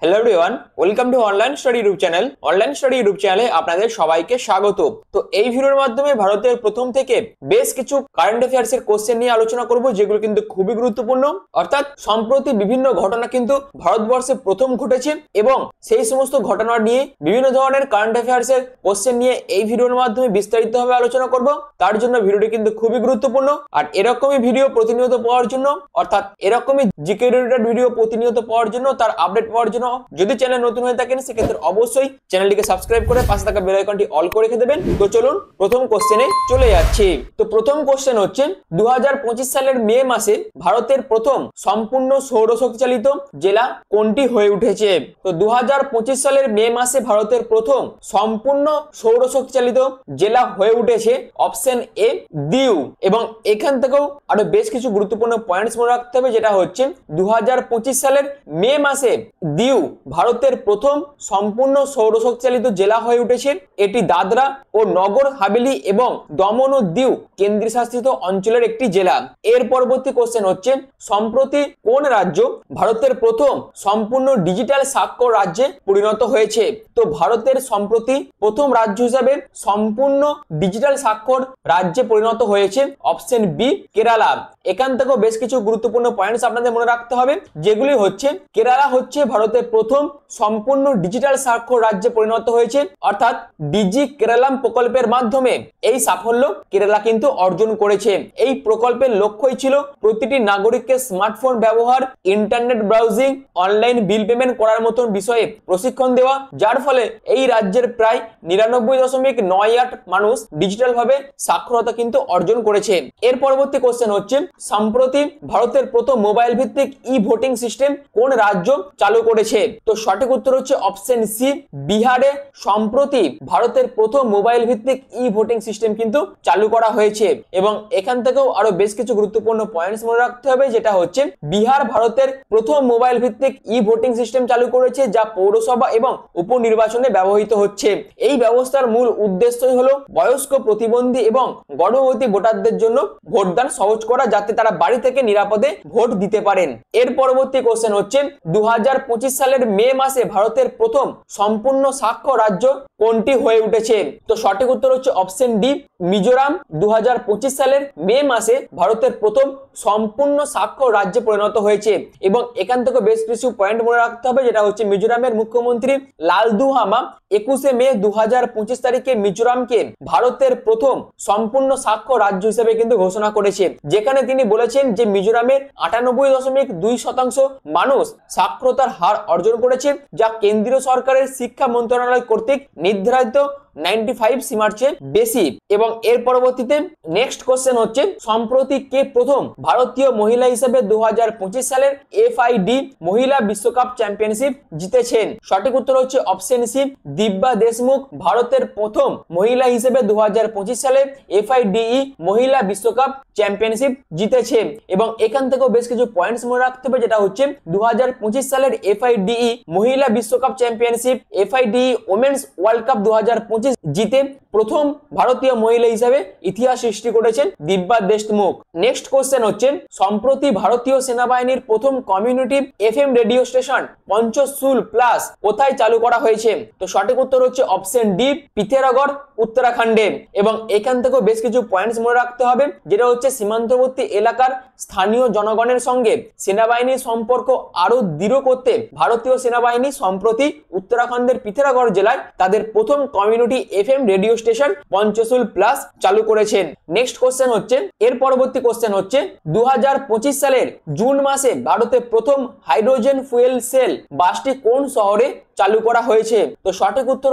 Hello everyone, welcome to online study YouTube channel. Online study YouTube চ্যানেলে আপনাদের সবাইকে স্বাগত। তো এই ভিডিওর মাধ্যমে ভারতের প্রথম থেকে বেশ কিছু কারেন্ট অ্যাফেয়ার্স এর কোশ্চেন নিয়ে আলোচনা করব, যেগুলো কিন্তু খুবই গুরুত্বপূর্ণ। অর্থাৎ সম্প্রতি বিভিন্ন ঘটনা কিন্তু ভারতবর্ষে প্রথম ঘটেছে এবং সেই সমস্ত ঘটনা নিয়ে বিভিন্ন ধরনের কারেন্ট অ্যাফেয়ার্স এর কোশ্চেন নিয়ে এই ভিডিওর মাধ্যমে বিস্তারিতভাবে আলোচনা করব। তার জন্য ভিডিওটি কিন্তু খুবই গুরুত্বপূর্ণ। আর এরকমই ভিডিও প্রতিনিয়ত পাওয়ার জন্য, অর্থাৎ এরকমই জিকে রিলেটেড ভিডিও প্রতিনিয়ত পাওয়ার জন্য, তার আপডেট পাওয়ার জন্য যদি চ্যানেল নতুন হয়ে থাকেন সেক্ষেত্রে অবশ্যই চ্যানেলটিকে সাবস্ক্রাইব করে পাশে থাকা বেল আইকনটি অল করে রেখে দেবেন। তো চলুন প্রথম কোশ্চেনে চলে যাচ্ছি। তো প্রথম কোশ্চেন হচ্ছে 2025 সালের মে মাসে ভারতের প্রথম সম্পূর্ণ সৌরশক্তি চালিত জেলা কোনটি হয়ে উঠেছে? তো 2025 সালের মে মাসে ভারতের প্রথম সম্পূর্ণ সৌরশক্তি চালিত জেলা হয়ে উঠেছে অপশন এ দিউ। এবং এখান থেকেও আরো বেশ কিছু গুরুত্বপূর্ণ পয়েন্টস মনে রাখতে হবে, যেটা হচ্ছে 2025 সালের মে মাসে দিউ ভারতের প্রথম সম্পূর্ণ সৌরশক্তি চালিত জেলা হয়ে উঠেছে। এটি দাদরা ও নগর হাভেলি এবং দমন ও দিউ কেন্দ্রীয় শাসিত অঞ্চলের একটি জেলা। এর পরবর্তী কোশ্চেন হচ্ছে সম্প্রতি কোন রাজ্য ভারতের প্রথম সম্পূর্ণ ডিজিটাল স্বাক্ষর রাজ্যে পরিণত হয়েছে? তো ভারতের সম্প্রতি প্রথম রাজ্য হিসাবে সম্পূর্ণ ডিজিটাল স্বাক্ষর রাজ্যে পরিণত হয়েছে অপশন বি কেরালা। এখান থেকেও বেশ কিছু গুরুত্বপূর্ণ পয়েন্টস আপনাদের মনে রাখতে হবে, যেগুলি হচ্ছে কেরালা হচ্ছে ভারতের প্রথম সম্পূর্ণ ডিজিটাল স্বাক্ষর রাজ্যে পরিণত হয়েছে, অর্থাৎ ডিজি কেরালাম প্রকল্পের মাধ্যমে এই সাফল্য কেরালা কিন্তু অর্জন করেছে। এই প্রকল্পের লক্ষ্যই ছিল প্রতিটি নাগরিককে স্মার্টফোন ব্যবহার, internet browsing, online bill payment করার মতন বিষয়ে প্রশিক্ষণ দেওয়া, যার ফলে এই রাজ্যের প্রায় 99.98 মানুষ ডিজিটাল ভাবে সাক্ষরতা কিন্তু অর্জন করেছে। এর পরবর্তী কোশ্চেন হচ্ছে সম্প্রতি ভারতের প্রথম মোবাইল ভিত্তিক ই ভোটিং সিস্টেম কোন রাজ্য চালু করেছে? তো সঠিক উত্তর হচ্ছে অপশন সি বিহারে সম্প্রতি ভারতের প্রথম মোবাইল ভিত্তিক ই ভোটিং সিস্টেম কিন্তু চালু করা হয়েছে। এবং এখান থেকেও আরো বেশ কিছু গুরুত্বপূর্ণ পয়েন্টস মনে রাখতে হবে, যেটা হচ্ছে বিহার ভারতের প্রথম মোবাইল ভিত্তিক ই ভোটিং সিস্টেম চালু করেছে, যা পৌরসভা এবং উপনির্বাচনে ব্যবহৃত হচ্ছে। এই ব্যবস্থার মূল উদ্দেশ্যই হলো বয়স্ক, প্রতিবন্ধী এবং গর্ভবতী ভোটারদের জন্য ভোটদান সহজ করা, যাতে তারা বাড়ি থেকে নিরাপদে ভোট দিতে পারেন। এর পরবর্তী কোশ্চেন হচ্ছে 2025 সালের মে মাসে ভারতের প্রথম সম্পূর্ণ সাক্ষর রাজ্য কোনটি হয়ে উঠেছে? তো সঠিক উত্তর হচ্ছে অপশন ডি মিজোরাম। 2025 সালের মে মাসে ভারতের প্রথম সম্পূর্ণ সাক্ষর রাজ্যে পরিণত হয়েছে। এবং এখান থেকে বেশ কিছু পয়েন্ট মনে রাখতে হবে, যেটা হচ্ছে মিজোরামের মুখ্যমন্ত্রী লালদুহামা 21 মে 2025 তারিখে মিজোরামকে ভারতের প্রথম সম্পূর্ণ সাক্ষর রাজ্য হিসেবে কিন্তু ঘোষণা করেছে, যেখানে তিনি বলেছেন যে মিজোরামের 98.2% মানুষ সাক্ষরতার হার অর্জন করেছে, যা কেন্দ্রীয় সরকারের শিক্ষা মন্ত্রণালয় কর্তৃক নির্ধারিত 95 সীমার চেয়ে বেশি। এবং এর পরবর্তীতে নেক্সট কোশ্চেন হচ্ছে সম্প্রতি কে প্রথম ভারতীয় মহিলা হিসেবে 2025 সালের FID মহিলা বিশ্বকাপ চ্যাম্পিয়নশিপ জিতেছেন? সঠিক উত্তর হচ্ছে অপশন সি দিব্যা দেশমুখ ভারতের প্রথম মহিলা হিসেবে 2025 সালে FIDE মহিলা বিশ্বকাপ চ্যাম্পিয়নশিপ জিতেছে। এবং এখান থেকেও বেশ কিছু পয়েন্টস মনে রাখতে হবে, যেটা হচ্ছে 2025 সালের FIDE মহিলা বিশ্বকাপ championship FIDE women's world cup 2025 জিতে প্রথম ভারতীয় মহিলা হিসেবে ইতিহাস সৃষ্টি করেছেন দিব্যা দেশমুখ। নেক্সট কোশ্চেন হচ্ছে সম্প্রতি ভারতীয় সেনাবাহিনীর প্রথম community FM radio station Panchshul plus কোথায় চালু করা হয়েছে? তো সঠিক উত্তর হচ্ছে অপশন ডি পিথেরাগড়, উত্তরাখণ্ডে। এবং এখান থেকেও বেশ কিছু পয়েন্টস মনে রাখতে হবে, যেটা হচ্ছে সীমান্তবর্তী এলাকার স্থানীয় জনগণের সঙ্গে সেনাবাহিনীর সম্পর্ক আরো দৃঢ় করতে ভারতীয় সেনাবাহিনী সম্প্রতি উত্তরাখণ্ডের পিথেরাগড় জেলায় তাদের প্রথম community FM radio station Panchshul plus চালু করেছেন। নেক্সট কোশ্চেন হচ্ছে এর পরবর্তী কোশ্চেন হচ্ছে 2025 সালের জুন মাসে ভারতের প্রথম হাইড্রোজেন ফুয়েল সেল বাসটি কোন শহরে চালু করা হয়েছে? তো সঠিক উত্তর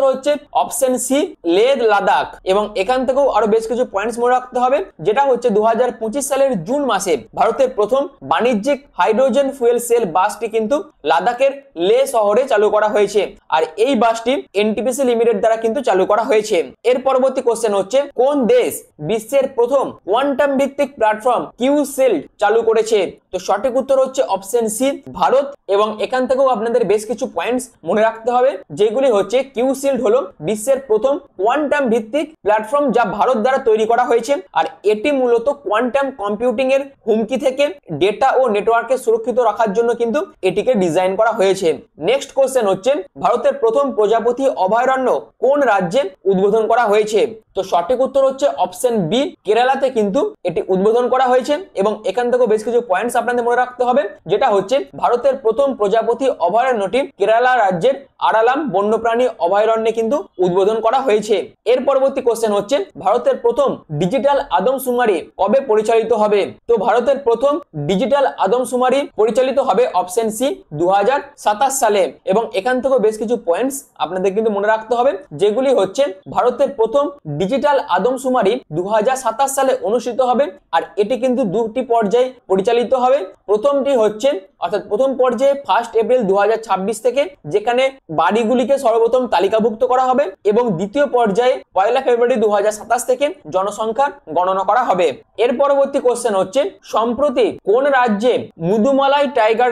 হচ্ছে অপশন সি লেহ লাদাখ। এবং এখান থেকেও আরো বেশ কিছু পয়েন্টস মনে রাখতে হবে, যেটা হচ্ছে 2025 সালের জুন মাসে ভারতের প্রথম বাণিজ্যিক হাইড্রোজেন ফুয়েল সেল বাসটি কিন্তু লাদাখের লেহ শহরে চালু করা হয়েছে। আর এই বাসটি NTPC লিমিটেড দ্বারা কিন্তু চালু করা হয়েছে। এর পরবর্তী কোশ্চেন হচ্ছে কোন দেশ বিশ্বের প্রথম কোয়ান্টাম ভিত্তিক প্ল্যাটফর্ম কিউ সেল চালু করেছে? তো সঠিক উত্তর হচ্ছে অপশন সি ভারত। এবং এখান এখান থেকেও আপনাদের বেশ কিছু পয়েন্টস মনে রাখতে হবে, যেগুলি হচ্ছে কিউশিল্ড হলো বিশ্বের প্রথম কোয়ান্টাম ভিত্তিক প্ল্যাটফর্ম যা ভারত দ্বারা তৈরি করা হয়েছে, আর এটি মূলত কোয়ান্টাম কম্পিউটিং এর হুমকি থেকে ডেটা ও নেটওয়ার্ককে সুরক্ষিত রাখার জন্য কিন্তু এটিকে ডিজাইন করা হয়েছে। নেক্সট কোশ্চেন হচ্ছে ভারতের প্রথম প্রজাপতি অভয়ারণ্য কোন রাজ্যে উদ্বোধন করা হয়েছে? তো সঠিক উত্তর হচ্ছে অপশন বি, কেরালাতে কিন্তু এটি উদ্বোধন করা হয়েছে। এবং এখান থেকে বেশ কিছু পয়েন্টস আপনাদের মনে রাখতে হবে, যেটা হচ্ছে ভারতের প্রথম প্রজাপতি অভয়ারণ্যটি কেরালা রাজ্যের আরালাম বন্যপ্রাণী অভয়ারণ্যে কিন্তু উদ্বোধন করা হয়েছে। এর পরবর্তী কোশ্চেন হচ্ছে ভারতের প্রথম ডিজিটাল আদমশুমারি কবে পরিচালিত হবে? তো ভারতের প্রথম ডিজিটাল আদমশুমারি পরিচালিত হবে অপশন সি 2027 সালে। এবং এখান থেকে বেশ কিছু পয়েন্টস আপনাদের কিন্তু মনে রাখতে হবে, যেগুলি হচ্ছে ভারতের প্রথম ডিজিটাল আদমশুমারি 2027 সালে অনুষ্ঠিত হবে, আর এটি কিন্তু দুটি পর্যায়ে পরিচালিত হবে। প্রথমটি হচ্ছে অর্থাৎ প্রথম পর্যায়ে 1 এপ্রিল 2026 থেকে, যেখানে বাড়িগুলিকে সর্বপ্রথম তালিকাভুক্ত করা হবে, এবং দ্বিতীয় পর্যায়ে 1 ফেব্রুয়ারি 2027 থেকে জনসংখ্যা গণনা করা হবে। এর পরবর্তী কোশ্চেন হচ্ছে সম্প্রতি কোন রাজ্যে মুদুমালাই টাইগার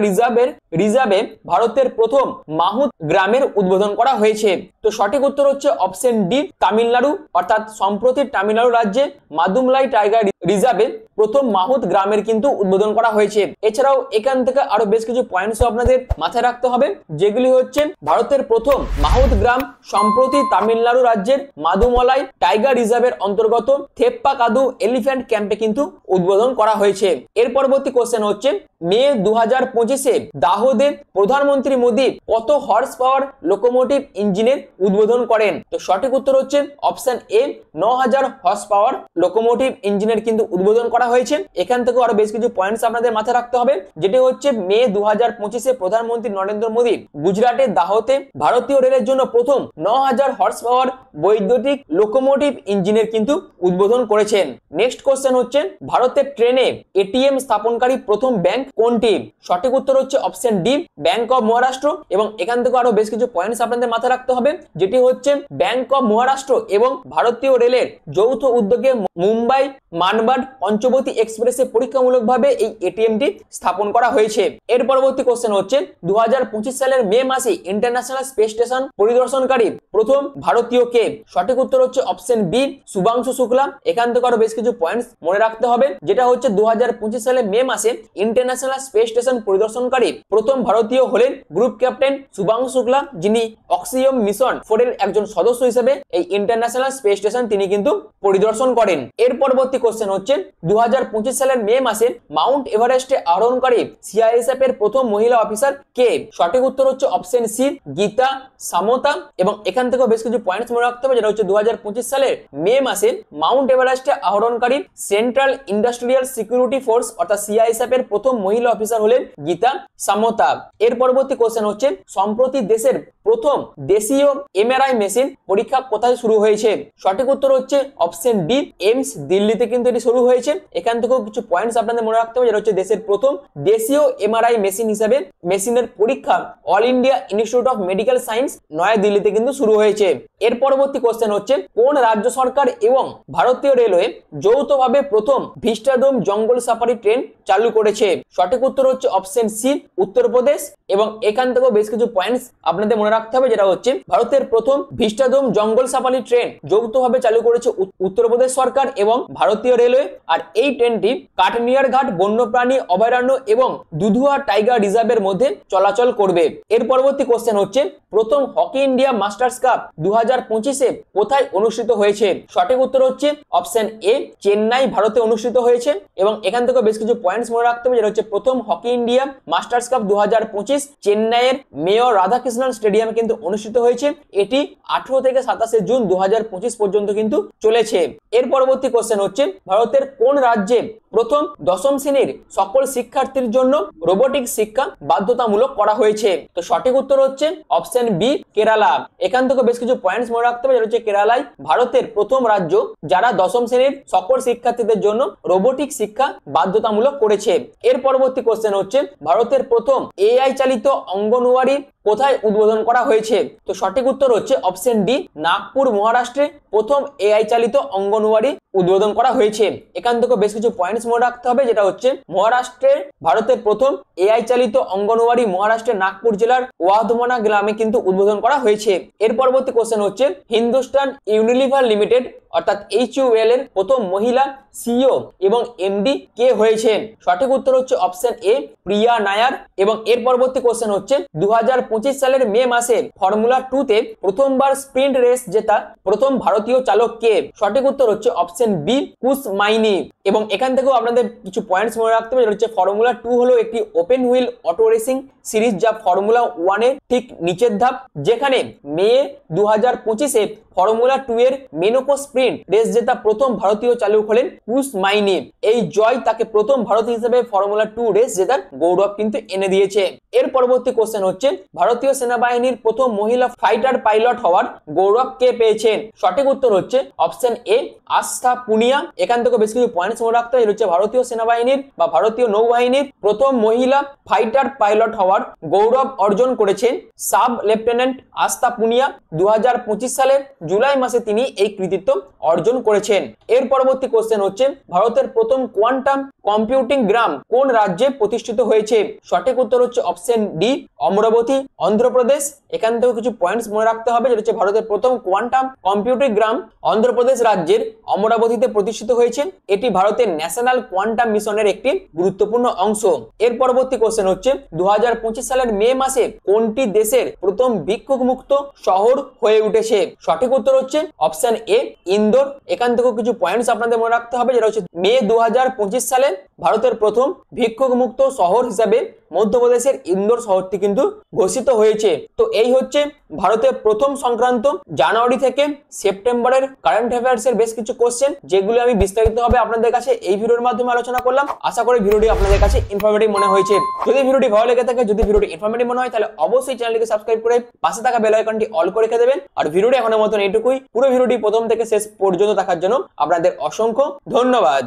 রিজার্ভে ভারতের প্রথম মাহুত গ্রামের উদ্বোধন করা হয়েছে? তো সঠিক উত্তর হচ্ছে অপশন ডি, তামিলনাড়ু। অর্থাৎ সম্প্রতি তামিলনাড়ু রাজ্যে মাদুমলাই টাইগার রিজার্ভে প্রথম মাহুত গ্রামের কিন্তু উদ্বোধন করা হয়েছে। এছাড়াও এখান থেকে আরো বেশ কিছু পয়েন্টস আপনাদের মাথায় রাখতে হবে, যেগুলি হচ্ছে ভারতের প্রথম মাহুত গ্রাম সম্প্রতি তামিলনাড়ু রাজ্যের মাদুমলাই টাইগার রিজার্ভের অন্তর্গত থেপ্পাকাদু এলিফ্যান্ট ক্যাম্পে কিন্তু উদ্বোধন করা হয়েছে। এর পরবর্তী কোশ্চেন হচ্ছে মে 2025-এ দাহোদে প্রধানমন্ত্রী মোদী কত হর্স পাওয়ার লোকোমোটিভ ইঞ্জিনের উদ্বোধন করেন? তো সঠিক উত্তর হচ্ছে option A, 9000 horse power locomotive ইঞ্জিনের কিন্তু উদ্বোধন করা হয়েছে। এখান থেকে আরো বেশ কিছু পয়েন্টস আপনাদের মাথায় রাখতে হবে, যেটি হচ্ছে মে 2025-এ প্রধানমন্ত্রী নরেন্দ্র মোদী গুজরাটের দাহোতে ভারতীয় রেলের জন্য প্রথম 9000 হর্স পাওয়ার বৈদ্যুতিক লোকোমোটিভ ইঞ্জিনের কিন্তু উদ্বোধন করেছেন। নেক্সট কোশ্চেন হচ্ছে ভারতের ট্রেনে এটিএম স্থাপনকারী প্রথম ব্যাংক কোনটি? সঠিক উত্তর হচ্ছে option D, bank of Maharashtra. এবং এখান থেকে আরো বেশ কিছু পয়েন্টস আপনাদের মাথায় রাখতে হবে, যেটি হচ্ছে ব্যাংক অফ মহারাষ্ট্র এবং ভারতীয় রেলের যৌথ উদ্যোগে মুম্বাই মানবাড পঞ্চবতী এক্সপ্রেসে পরীক্ষামূলকভাবে এই এটিএমটি স্থাপন করা হয়েছে। এর পরবর্তী কোশ্চেন হচ্ছে 2025 সালের মে মাসে ইন্টারন্যাশনাল স্পেস স্টেশন পরিদর্শনকারী প্রথম ভারতীয় কে? সঠিক উত্তর হচ্ছে অপশন বি, শুভাংশু শুক্লা। এখান থেকে আরো বেশ কিছু পয়েন্টস মনে রাখতে হবে, যেটা হচ্ছে 2025 সালের মে মাসে ইন্টারন্যাশনাল স্পেস স্টেশন পরিদর্শনকারী প্রথম ভারতীয় হলেন গ্রুপ ক্যাপ্টেন শুভাংশু শুক্লা, যিনি অক্সিওম মিশন 4 এর একজন সদস্য হিসেবে এই ইন্টারন্যাশনাল স্পেস স্টেশন তিনি কিন্তু পরিদর্শন করেন। এর পরবর্তী কোশ্চেন হচ্ছে 2025 সালের মে মাসে মাউন্ট এভারেস্টে আরোহণকারী সিআইএসএফ এর প্রথম মহিলা অফিসার কে? সঠিক উত্তর হচ্ছে অপশন সি, গীতা সামোতা। এবং এখান থেকে বেশ কিছু পয়েন্টস মনে রাখতে হবে, যেটা হচ্ছে 2025 সালের মে মাসে মাউন্ট এভারেস্টে আরোহণকারী সেন্ট্রাল ইন্ডাস্ট্রিয়াল সিকিউরিটি ফোর্স অর্থাৎ সিআইএসএফ এর প্রথম মহিলা অফিসার হলেন গীতা সামোতা। এর পরবর্তী কোশ্চেন হচ্ছে সম্প্রতি দেশের প্রথম দেশীয় এমআরআই মেশিন পরীক্ষা কোথায় শুরু হয়েছে? সঠিক উত্তর হচ্ছে অপশন ডি, এইমস দিল্লিতে কিন্তু এটি শুরু হয়েছে। এখান থেকেও কিছু পয়েন্টস আপনাদের মনে রাখতে হবে, যেটা হচ্ছে দেশের প্রথম দেশীয় এমআরআই মেশিন হিসেবে মেশিনের পরীক্ষা all India institute of medical science নয়া দিল্লিতে কিন্তু শুরু হয়েছে। এর পরবর্তী কোশ্চেন হচ্ছে কোন রাজ্য সরকার এবং ভারতীয় রেলওয়ে যৌথভাবে প্রথম ভিস্টাডোম জঙ্গল সাফারি ট্রেন চালু করেছে? সঠিক উত্তর হচ্ছে অপশন সি, উত্তরপ্রদেশ। এবং এখান থেকেও বেশ কিছু পয়েন্টস আপনাদের মনে রাখতে হবে, যেটা হচ্ছে ভারতের প্রথম ভিস্টাডোম জঙ্গল সাফারি ট্রেন যৌথভাবে চালু করেছে উত্তরপ্রদেশ সরকার এবং ভারতীয় রেলওয়ে। আর এই ট্রেনটি কাটনিয়ার ঘাট বন্যপ্রাণী অভয়ারণ্য এবং দুধুয়া টাইগার রিজার্ভের মধ্যে চলাচল করবে। এর পরবর্তী কোশ্চেন হচ্ছে প্রথম হকি ইন্ডিয়া মাস্টার্স কাপ 2025-এ কোথায় অনুষ্ঠিত হয়েছে? সঠিক উত্তর হচ্ছে অপশন এ, চেন্নাই ভারতে অনুষ্ঠিত হয়েছে। এবং এখান থেকে বেশ কিছু পয়েন্টস মনে রাখতে হবে, যেটা হচ্ছে প্রথম হকি ইন্ডিয়া মাস্টার্স কাপ 2025 চেন্নাইয়ের মেয়র রাধাকৃষ্ণন স্টেডিয়ামে কিন্তু অনুষ্ঠিত হয়েছে। এটি 18 থেকে 27 জুন 2025 পর্যন্ত কিন্তু চলেছে। এর পরবর্তী কোশ্চেন হচ্ছে ভারতের কোন রাজ্যে প্রথম দশম শ্রেণীর সকল শিক্ষার্থীর জন্য রোবোটিক শিক্ষা বাধ্যতামূলক করা হয়েছে? তো সঠিক উত্তর হচ্ছে অপশন বি, কেরালা। এখান থেকে বেশ কিছু পয়েন্টস মনে রাখতে হবে, যেটা হচ্ছে কেরালাই ভারতের প্রথম রাজ্য যারা দশম শ্রেণীর সকল শিক্ষার্থীদের জন্য রোবোটিক শিক্ষা বাধ্যতামূলক করেছে। এর পরবর্তী কোশ্চেন হচ্ছে ভারতের প্রথম এআই চালিত অঙ্গনওয়াড়ি কোথায় উদ্বোধন করা হয়েছে? তো সঠিক উত্তর হচ্ছে অপশন ডি, নাগপুর মহারাষ্ট্রে প্রথম এআই চালিত অঙ্গনওয়াড়ি উদ্বোধন করা হয়েছে। এখান থেকে বেশ কিছু পয়েন্টস মনে রাখতে হবে, যেটা হচ্ছে মহারাষ্ট্রের ভারতের প্রথম এআই চালিত অঙ্গনওয়াড়ি মহারাষ্ট্রের নাগপুর জেলার ওয়াধমনা গ্রামে কিন্তু উদ্বোধন করা হয়েছে। এর পরবর্তী কোশ্চেন হচ্ছে হিন্দুস্তান ইউনিলিভার লিমিটেড অর্থাৎ HUL এর প্রথম মহিলা সিইও এবং এমডি কে হয়েছেন? সঠিক উত্তর হচ্ছে অপশন এ, প্রিয়া নায়ার। এবং এর পরবর্তী কোশ্চেন হচ্ছে 2025 সালের মে মাসে ফর্মুলা 2 তে প্রথমবার স্প্রিন্ট রেস জেতা প্রথম ভারতীয় চালক কে? সঠিক উত্তর হচ্ছে অপশন বি, কুশ মাইনি। এবং এখান থেকেও আপনাদের কিছু পয়েন্টস মনে রাখতে হবে, যেটা হচ্ছে ফর্মুলা 2 হলো একটি open wheel auto racing series যা ফর্মুলা 1 এর ঠিক নিচের ধাপ, যেখানে মে 2025-এ ফর্মুলা 2 এর মেনোকো স্প্রিন্ট রেস জেতা প্রথম ভারতীয় চালক হলেন কুশ মাইনি। এই জয় তাকে প্রথম ভারতীয় হিসেবে ফর্মুলা 2 রেস জেতার গৌরব কিন্তু এনে দিয়েছে। এর পরবর্তী কোশ্চেন হচ্ছে ভারতীয় সেনাবাহিনীর প্রথম মহিলা ফাইটার পাইলট হওয়ার গৌরব কে পেয়েছেন? সঠিক উত্তর হচ্ছে অপশন এ, আস্থা পুনিয়া। এখান থেকে বেশ কিছু পয়েন্টস মনে রাখতে হবে, হচ্ছে ভারতীয় সেনাবাহিনীর বা ভারতীয় নৌবাহিনীর প্রথম মহিলা ফাইটার পাইলট হওয়ার গৌরব অর্জন করেছেন সাব লেফটেন্যান্ট আস্থা পুনিয়া। 2025 সালের জুলাই মাসে তিনি এই কৃতিত্ব অর্জন করেছেন। এর পরবর্তী কোশ্চেন হচ্ছে ভারতের প্রথম কোয়ান্টাম কম্পিউটিং গ্রাম কোন রাজ্যে প্রতিষ্ঠিত হয়েছে? সঠিক উত্তর হচ্ছে অপশন ডি, অমরাবতী, অন্ধ্রপ্রদেশ। এখান থেকে কিছু পয়েন্টস মনে রাখতে হবে, যেটা হচ্ছে ভারতের প্রথম কোয়ান্টাম কম্পিউটিং গ্রাম অন্ধ্রপ্রদেশ রাজ্যের অমরাবতীতে প্রতিষ্ঠিত হয়েছে। এটি ভারতের ন্যাশনাল কোয়ান্টাম মিশনের একটি গুরুত্বপূর্ণ অংশ। এর পরবর্তী কোশ্চেন হচ্ছে 2025 সালের মে মাসে কোনটি দেশের প্রথম ভিক্ষুক মুক্ত শহর হয়ে উঠেছে? সঠিক উত্তর হচ্ছে অপশন এ, ইন্দোর। এখান থেকে কিছু পয়েন্টস আপনাদের মনে রাখতে হবে, যেটা হচ্ছে মে 2025 সালে ভারতের প্রথম ভিক্ষুক মুক্ত শহর হিসাবে মধ্যপ্রদেশের ইন্দোর শহরটি কিন্তু ঘোষিত হয়েছে। তো এই হচ্ছে ভারতের প্রথম সংক্রান্ত জানুয়ারি থেকে সেপ্টেম্বরের কারেন্ট অ্যাফেয়ার্স এর বেশ কিছু কোশ্চেন, যেগুলো আমি বিস্তারিতভাবে আপনাদের কাছে এই ভিডিওর মাধ্যমে আলোচনা করলাম। আশা করি ভিডিওটি আপনাদের কাছে ইনফরমেটিভ মনে হয়েছে। যদি ভিডিওটি ভালো লেগে থাকে, যদি ভিডিওটি ইনফরমেটিভ মনে হয়, তাহলে অবশ্যই চ্যানেলটিকে সাবস্ক্রাইব করে পাশে থাকা বেল আইকনটি অল করে রেখে দেবেন। আর ভিডিওটি এখনের মতন এইটুকুই। পুরো ভিডিওটি প্রথম থেকে শেষ পর্যন্ত দেখার জন্য আপনাদের অসংখ্য ধন্যবাদ।